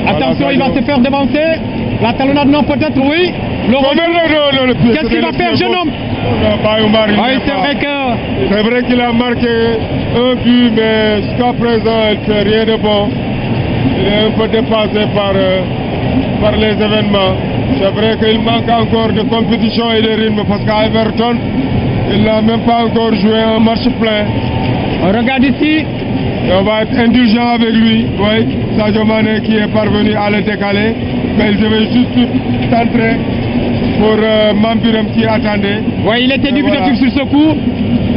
Attention, il va se faire devancer. La talonnade, non, peut-être, oui. Qu'est-ce qu'il va faire, jeune homme? Oui, c'est vrai qu'il a marqué un but, mais jusqu'à présent, il ne fait rien de bon. Il est un peu dépassé par les événements. C'est vrai qu'il manque encore de compétition et de rythme, parce qu'à Everton, il n'a même pas encore joué un match plein. On regarde ici. Et on va être indulgent avec lui. Oui, Sadio Mané qui est parvenu à le décaler. Mais il devait juste entrer pour Mambiram qui attendait. Oui, il était dubitatif sur ce coup.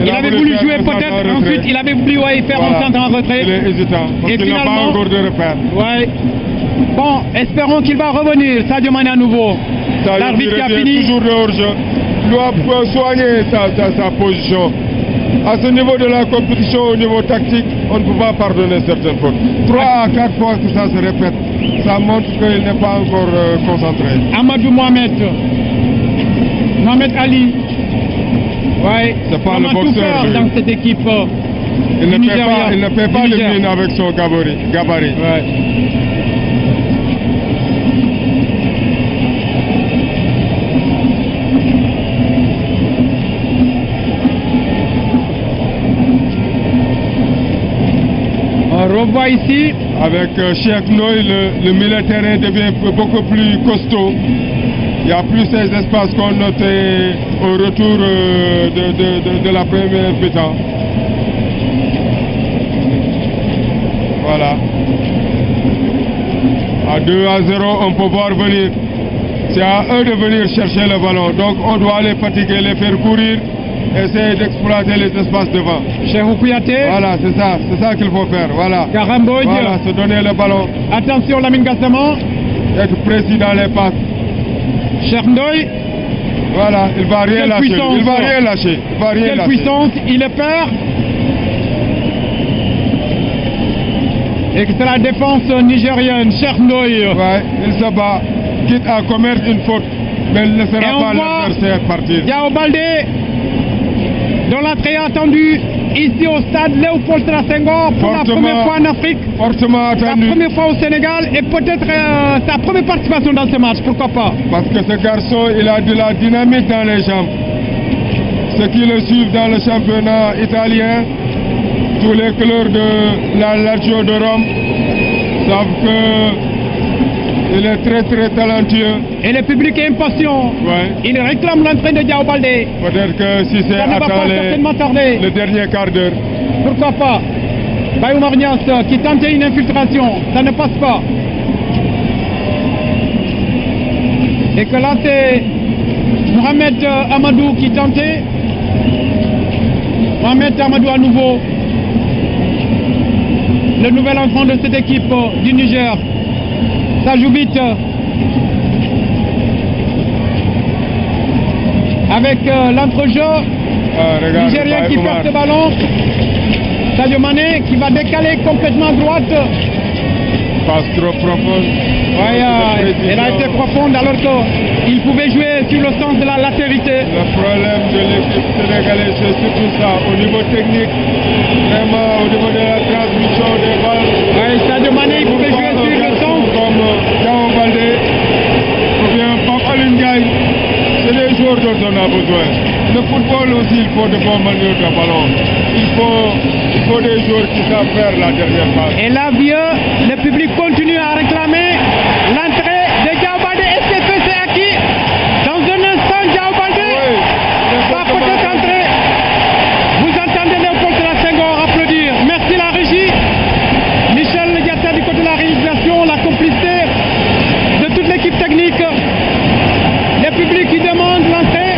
Il avait voulu jouer peut-être, ensuite il avait voulu faire un centre en retrait. Il est hésitant, parce qu'il n'a pas encore de repère. Oui. Bon, espérons qu'il va revenir, Sadio Mané à nouveau. L'arbitre qui a fini. Toujours de hors-jeu. Il doit soigner sa position. À ce niveau de la compétition, au niveau tactique, on ne peut pas pardonner certaines fautes. 3 à 4 fois que ça se répète, ça montre qu'il n'est pas encore concentré. Amadou Mohamed Ali. Ouais, c'est pas le boxeur. Dans cette équipe. Il ne fait pas de mine avec son gabarit. Ouais. On revoit ici. Avec Cheikh Ndoye, le milieu de terrain devient beaucoup plus costaud. Il n'y a plus ces espaces qu'on notait au retour de la première mi-temps. Voilà. À 2-0, on peut voir venir. C'est à eux de venir chercher le ballon. Donc on doit les fatiguer, les faire courir, essayer d'exploiter les espaces devant. Cheikh Kouyaté. Voilà, c'est ça qu'il faut faire. Voilà. Karamboy. Voilà, se donner le ballon. Attention, Lamine Gassama. Être précis dans les passes. Cheikh Ndoye. Voilà, il ne va rien lâcher. Il va rien lâcher. Quelle puissance, il est perd. Et que c'est la défense nigérienne, Cheikh Ndoye. Ouais, il se bat, quitte à commettre une faute, mais il ne sera pas l'adversaire partir. Diao Baldé, dont l'entrée attendue ici au stade Léopold Sédar Senghor pour la première fois en Afrique. Fortement attendu. La première fois au Sénégal et peut-être sa première participation dans ce match, pourquoi pas. Parce que ce garçon, il a de la dynamique dans les jambes. Ceux qui le suivent dans le championnat italien, tous les couleurs de la Lazio de Rome savent qu'il est très très talentueux. Et le public est impatient. Ouais. Il réclame l'entrée de Diao Baldé. Peut-être que si c'est le dernier quart d'heure. Pourquoi pas. Baye Oumar Niass qui tentait une infiltration, ça ne passe pas. Et que là c'est Mohamed Amadou qui tentait. Mohamed Amadou à nouveau. Le nouvel enfant de cette équipe du Niger. Ça joue vite. Avec l'entrejeu Nigérien qui perd ce ballon. Sadio Mané qui va décaler complètement à droite. Passe trop profonde. Ouais, elle a été profonde alors qu'il pouvait jouer sur le sens de la latérité. Le problème de l'équipe sénégalaise, c'est surtout ça. Au niveau technique, vraiment au niveau de la transmission des balles. Ouais, Sadio Mané, il pouvait jouer sur le sens. Comme Diao Baldé, ou bien Pape Alioune Ndiaye. C'est des joueurs dont on a besoin. Le football aussi, il faut de bons manières de ballon. Il faut des joueurs qui savent faire la dernière passe. Et là, vieux, le public continue à réclamer l'entrée de Diao Baldé. Est-ce que c'est acquis? Dans un instant, Diao Baldé va peut-être entrer. Vous entendez Léopold Sédar Senghor applaudir. Merci la régie. Michel Diatta du côté de la réalisation, la complicité de toute l'équipe technique. Le public qui demande l'entrée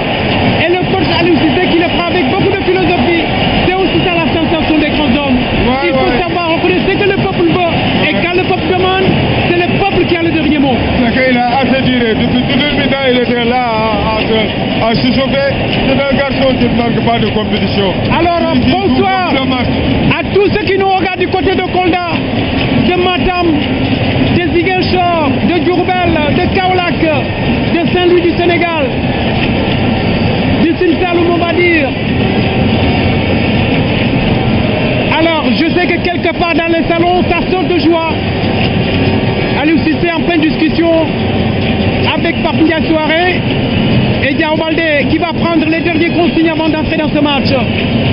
et le coach Aliou Cissé qui le fera avec beaucoup de philosophie. C'est aussi ça la sensation des grands hommes. Il faut savoir reconnaître ce que le peuple veut. Et quand le peuple demande, c'est le peuple qui a le dernier mot. C'est qu'il a assez duré. Depuis tout le temps, il était là à se chauffer. C'est un garçon qui ne manque pas de compétition. Alors, bonsoir à tous ceux qui nous regardent du côté de Kolda, de Matam, de Ziguinchor, de Diourbel, de Kaolack, de Saint-Louis du Sénégal, du Sine Saloum, on va dire. Alors, je sais que quelque part dans les salons, ça saute de joie. Aliou Cissé en pleine discussion avec Pape Ndiaye Souaré et Diao Baldé qui va prendre les derniers consignes avant d'entrer dans ce match.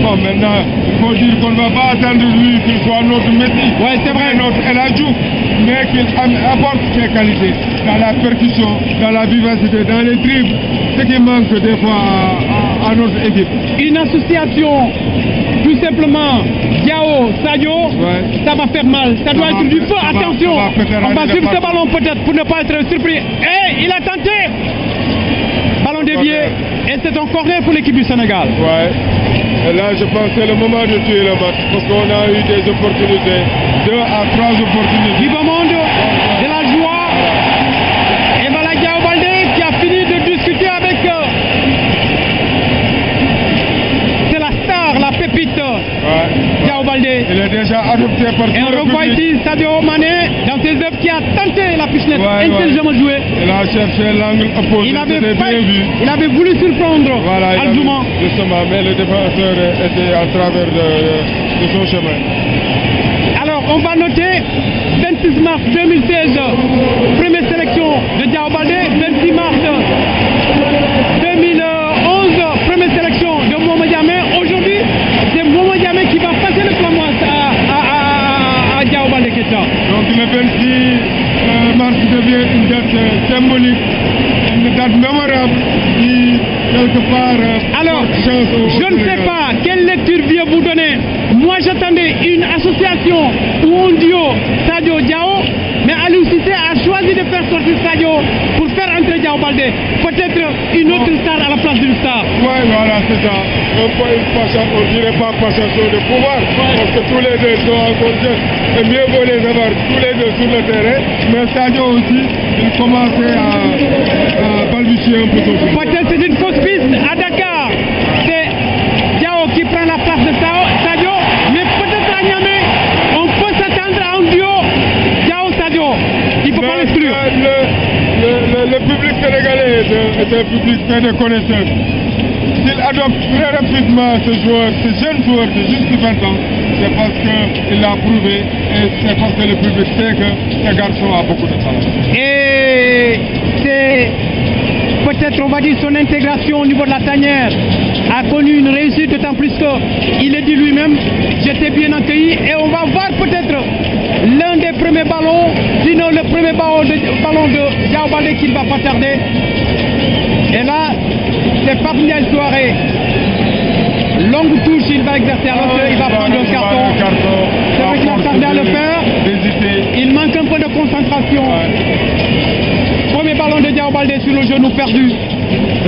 Bon, maintenant, il faut dire qu'on ne va pas attendre lui qu'il soit notre métier. Ouais, c'est vrai. Notre El Hadjouf, mais qu'il apporte ses qualités dans la percussion, dans la vivacité, dans les dribbles, ce qui manque des fois à notre équipe. Une association, tout simplement, Diao, Sadio, ça va faire mal. Ça doit être du feu, attention. On va suivre ce ballon peut-être pour ne pas être surpris. Et il a tenté. Ballon dévié. Et c'est un corner pour l'équipe du Sénégal. Ouais. Et là, je pense que c'est le moment de tuer le match. Parce qu'on a eu des opportunités. 2 à 3 opportunités. Du beau monde, de la joie. Et voilà Diao Baldé qui a fini de discuter avec c'est la star, la pépite. Diao Baldé. Il est déjà adopté par tout et on revoit ici Sadio Mané dans ses œuvres qui a tenté la pichenette, intelligemment joué. Il a cherché l'angle opposé, il avait voulu surprendre Alzouma. Justement, mais le défenseur était à travers de son chemin. Alors on va noter 26 mars 2016, première sélection de Diao Baldé, 26 mars 2011, première sélection de Mohamed Diamé. Aujourd'hui, c'est Mohamed Diamé qui va passer le flambeau à Diao Baldé Keita. Donc le 26 mars devient une date symbolique, une date mémorable qui, quelque part, alors, je ne sais pas quelle lecture vient vous donner. Moi, j'attendais une association ou un duo Sadio-Diao, mais Aliou Cissé a choisi de faire sortir Sadio pour faire entrer Diao Baldé. Peut-être une autre star à la place d'une star. Oui, voilà, c'est ça. On ne dirait pas passation de pouvoir, parce que tous les deux sont encore jeunes. Et mieux vaut les avoir tous les deux sur le terrain. Mais Sadio aussi, il commençait à balbutier un peu son jeu. Peut-être c'est une fausse piste à Dakar. C'est Diao qui prend la place de Sadio, mais peut-être à Niamey, on peut s'attendre à un duo Diao-Sadio. Il ne faut pas l'exclure. Le public sénégalais est un public fait de connaisseurs. S'il adopte très rapidement ce jeune joueur de juste 20 ans, c'est parce qu'il l'a prouvé et c'est parce que le public sait que ce garçon a beaucoup de talent. Et c'est peut-être, on va dire, son intégration au niveau de la tanière a connu une réussite, d'autant plus qu'il est dit lui-même, j'étais bien accueilli et on va voir peut-être l'un des premiers ballons, sinon le premier ballon de Diao Baldé qui ne va pas tarder. Et là, c'est Pape Ndiaye Souaré. Longue touche, il va exercer alors qu'il va prendre le carton. C'est vrai qu'il a tardé à le faire. Il manque un peu de concentration. Premier ballon de Diao Baldé sur le genou perdu.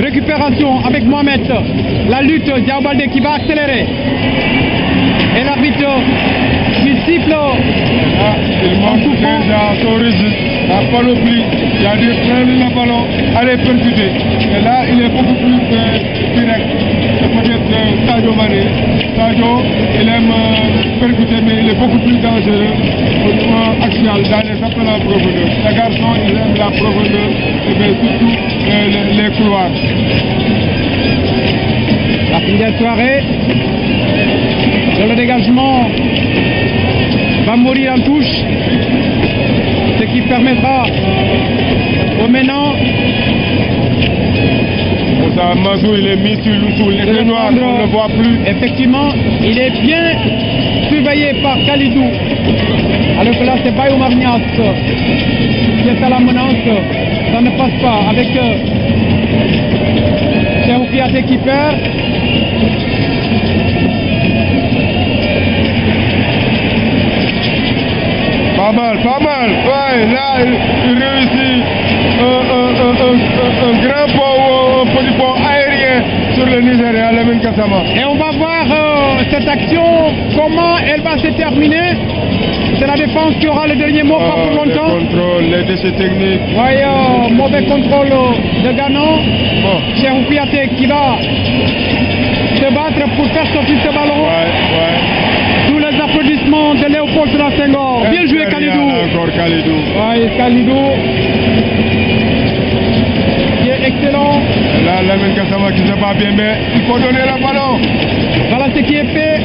Récupération avec Mohamed. La lutte, Diao Baldé qui va accélérer. Et l'arbitre qui siffle. Il manque déjà son registre, la panoplie. Il a dû prendre le ballon, aller percuter. Et là, il est beaucoup plus direct. C'est peut-être Sadio, il aime percuter, mais il est beaucoup plus dangereux au niveau axial, dans les appels en profondeur. Les garçons, ils aiment la profondeur, et bien surtout les couloirs. La première soirée, le dégagement va mourir en touche, ce qui permettra au Ménan Mazou, il est mis sous les noirs, on ne le voit plus. Effectivement, il est bien surveillé par Kalidou. Alors que là, c'est Bayo Marnias qui est à la menace. Ça ne passe pas avec Cheikh Kouyaté qui perd. Pas mal. Ouais, là, il réussit un grand pont, un petit pont aérien sur le Nigeria, Lamine Gassama. Et on va voir cette action, comment elle va se terminer. C'est la défense qui aura le dernier mot, pas pour longtemps. Les contrôles, les déchets techniques. Ouais, mauvais contrôle de Ganon. Cheikh Kouyaté qui va se battre pour faire sortir ce ballon. Ouais. Sous les applaudissements de Léopold Sédar Senghor. Bien joué Kalidou. Encore Kalidou. Ouais, Kalidou. Qui est excellent. Et là, Lamine Gassama qui ne sait pas bien, mais il faut donner le ballon. Voilà ce qui est fait.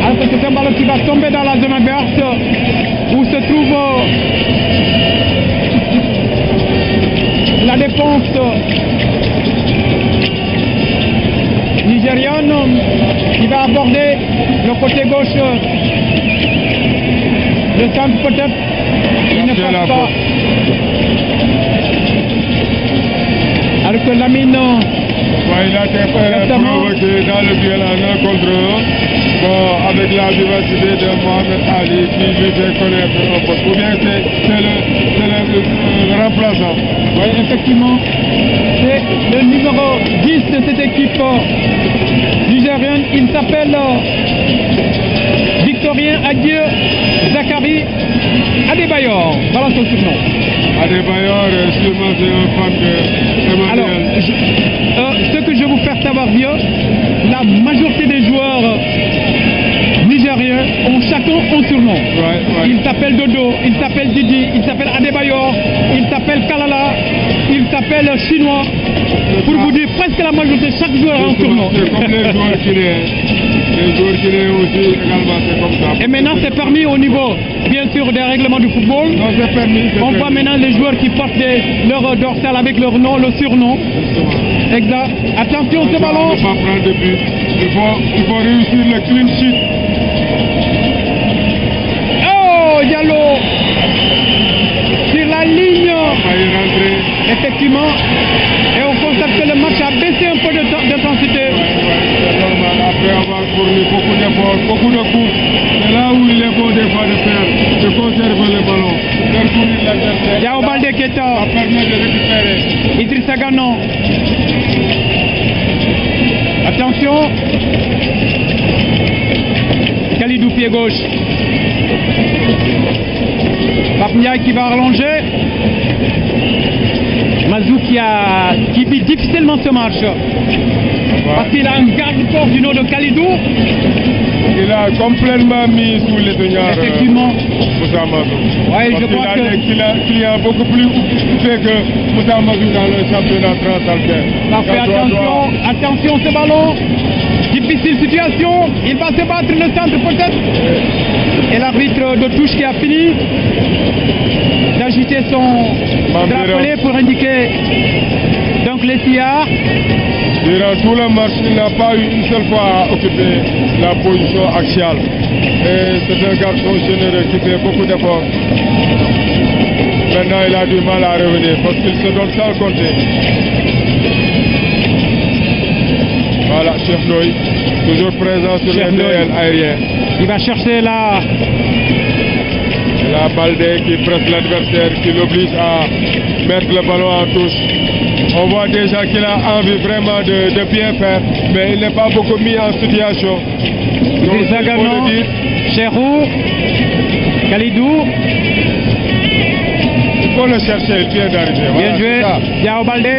Alors que c'est un ballon qui va tomber dans la zone adverse où se trouve la défense nigériane qui va aborder le côté gauche. Le centre peut-être, il ne passe pas. Alors que Lamine, il a été provoqué dans le duel en 1 contre 1. Bon, avec la vivacité de Mohamed Ali qui lui fait connaître un poste. Ou bien c'est le remplaçant. Oui, effectivement. C'est le numéro 10 de cette équipe nigérienne. Il s'appelle Victorien Adieu Zakari Adebayor. Voilà son surnom. Adebayor, sûrement c'est un fan de Emmanuel. Alors, ce que je vais vous faire savoir bien, la majorité des joueurs nigériens ont chacun un surnom. Il s'appelle Dodo, il s'appelle Didi, il s'appelle Adebayor, il s'appelle Kalala, il s'appelle Chinois. Pour vous dire, presque la majorité, chaque joueur a un surnom. C'est comme les joueurs qui les joueurs qui aussi également, c'est comme ça. Et maintenant, c'est permis au niveau, bien sûr, des règlements du football. Non, c'est permis. On voit maintenant les joueurs qui portent leur dorsale avec leur nom, le surnom. Exact. Attention, ce ballon. Il ne faut pas prendre de but. Il faut réussir le clean sheet. Oh, Diallo sur la ligne. Effectivement. Et on constate que le match a baissé un peu d'intensité. C'est normal. Après avoir fourni beaucoup d'efforts, beaucoup de coups, c'est là où il est bon des fois de faire, de conserver le ballon, de courir l'adversaire. Yao Baldé qui est ça permet de récupérer. Idrissa Ganon. Attention. Kalidou pied gauche. Pape Ndiaye qui va rallonger. Mazou qui vit difficilement ce match. Parce qu'il a un garde-corps du nom de Kalidou. Il a complètement mis sous les deniers. Effectivement. Moussa Mazou. Ouais, je crois que qu'il a beaucoup plus fait que Moussa Mazou dans le championnat transalpin. Parfait, attention ce ballon. Difficile situation. Il va se battre le centre peut-être. Et l'arbitre de touche qui a fini d'agiter son drapelet pour indiquer donc les SIA. Durant tout le match, il n'a pas eu une seule fois à occuper la position axiale. Et c'est un garçon généreux qui fait beaucoup d'efforts. Maintenant, il a du mal à revenir parce qu'il se donne sans compter. Voilà, Cheikh Ndoye, toujours présent sur les duels aériens. Il va chercher la Baldé qui presse l'adversaire, qui l'oblige à mettre le ballon en touche. On voit déjà qu'il a envie vraiment de bien faire, mais il n'est pas beaucoup mis en situation. Donc, Idrissa Ganon, Cherou, Kalidou. Il faut le chercher, il vient d'arriver. Bien joué, Yao Baldé.